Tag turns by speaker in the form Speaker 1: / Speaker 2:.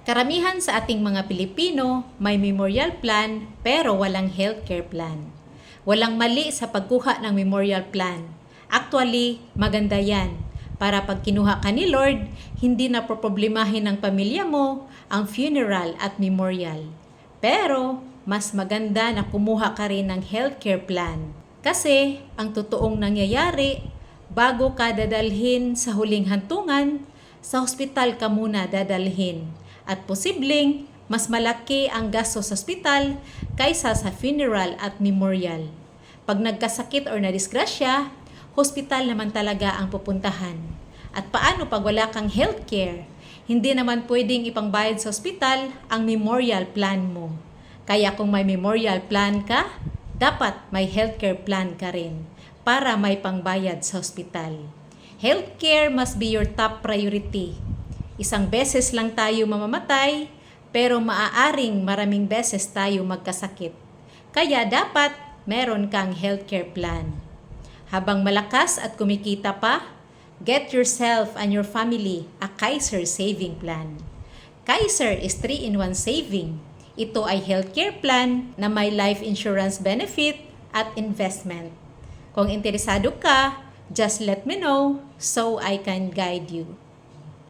Speaker 1: Karamihan sa ating mga Pilipino may memorial plan pero walang healthcare plan. Walang mali sa pagkuha ng memorial plan. Actually, maganda yan. Para pag kinuha ka ni Lord, hindi na problemahin ng pamilya mo ang funeral at memorial. Pero, mas maganda na kumuha ka rin ng healthcare plan. Kasi, ang totoong nangyayari, bago ka dadalhin sa huling hantungan, sa hospital ka muna dadalhin. At posibleng, mas malaki ang gasto sa ospital kaysa sa funeral at memorial. Pag nagkasakit or nadisgrasya, hospital naman talaga ang pupuntahan. At paano pag wala kang healthcare? Hindi naman pwedeng ipangbayad sa ospital ang memorial plan mo. Kaya kung may memorial plan ka, dapat may healthcare plan ka rin para may pangbayad sa ospital. Healthcare must be your top priority. Isang beses lang tayo mamamatay, pero maaaring maraming beses tayo magkasakit. Kaya dapat meron kang healthcare plan. Habang malakas at kumikita pa, get yourself and your family a Kaiser Saving Plan. Kaiser is 3-in-1 saving. Ito ay healthcare plan na may life insurance benefit at investment. Kung interesado ka, just let me know so I can guide you.